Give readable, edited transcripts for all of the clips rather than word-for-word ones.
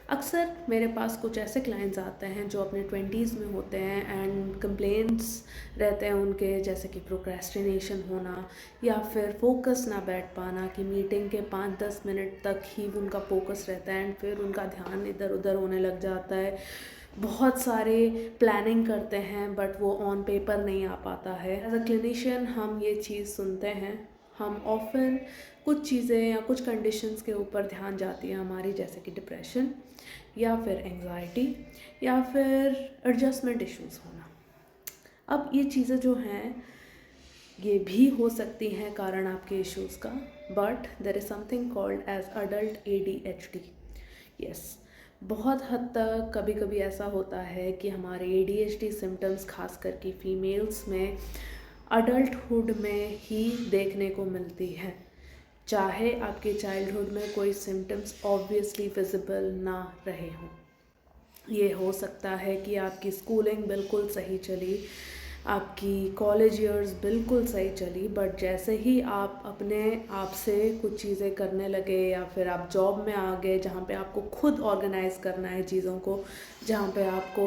अक्सर मेरे पास कुछ ऐसे क्लाइंट्स आते हैं जो अपने 20s में होते हैं एंड कंप्लेंट्स रहते हैं उनके, जैसे कि प्रोक्रेस्टिनेशन होना या फिर फोकस ना बैठ पाना, कि मीटिंग के 5-10 मिनट तक ही उनका फोकस रहता है एंड फिर उनका ध्यान इधर उधर होने लग जाता है। बहुत सारे प्लानिंग करते हैं बट वो ऑन पेपर नहीं आ पाता है। एज अ क्लिनिशियन हम ये चीज़ सुनते हैं। हम ऑफन कुछ चीज़ें या कुछ कंडीशंस के ऊपर ध्यान जाती है हमारी, जैसे कि डिप्रेशन या फिर एंग्जाइटी या फिर एडजस्टमेंट इश्यूज़ होना। अब ये चीज़ें जो हैं ये भी हो सकती हैं कारण आपके इश्यूज़ का, but there is something called as adult ADHD। Yes, बहुत हद तक कभी कभी ऐसा होता है कि हमारे ADHD सिम्टम्स खास करके फीमेल्स में अडल्टहुड में ही देखने को मिलती है, चाहे आपके चाइल्डहुड में कोई सिम्टम्स ऑब्वियसली विजिबल ना रहे हों। ये हो सकता है कि आपकी स्कूलिंग बिल्कुल सही चली, आपकी कॉलेज ईयर्स बिल्कुल सही चली, बट जैसे ही आप अपने आप से कुछ चीज़ें करने लगे या फिर आप जॉब में आ गए जहाँ पे आपको खुद ऑर्गेनाइज करना है चीज़ों को, जहाँ पे आपको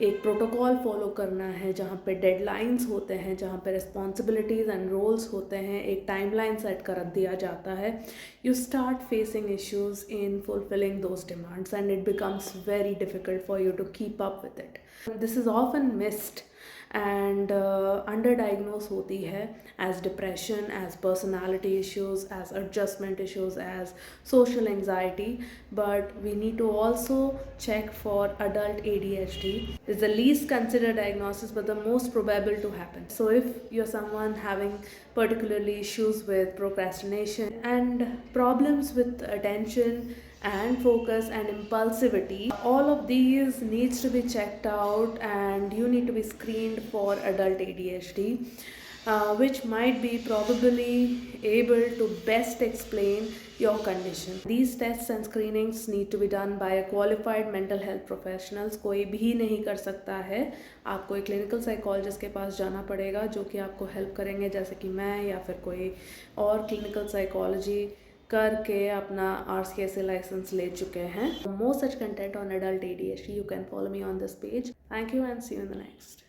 एक प्रोटोकॉल फॉलो करना है, जहाँ पे डेडलाइंस होते हैं, जहाँ पे रिस्पॉन्सिबिलिटीज़ एंड रोल्स होते हैं, एक टाइमलाइन सेट कर दिया जाता है, you start facing issues in fulfilling those demands and it becomes very difficult for you to keep up with it. This is often missed and underdiagnosed होती है as depression, as personality issues, as adjustment issues, as social anxiety, but we need to also check for adult ADHD. It's the least considered diagnosis but the most probable to happen. So if you're someone having particularly issues with procrastination and problems with attention and focus and impulsivity, all of these needs to be checked out and you need to be screened for adult ADHD, which might be probably able to best explain your condition. These tests and screenings need to be done by a qualified mental health professionals. कोई भी नहीं कर सकता है, आपको एक clinical psychologist के पास जाना पड़ेगा जो कि आपको हेल्प करेंगे, जैसे कि मैं या फिर कोई और क्लिनिकल साइकोलॉजी करके अपना RCSA लाइसेंस ले चुके हैं. For more such content on adult ADHD, you can follow me on this page. Thank you and see you in the next.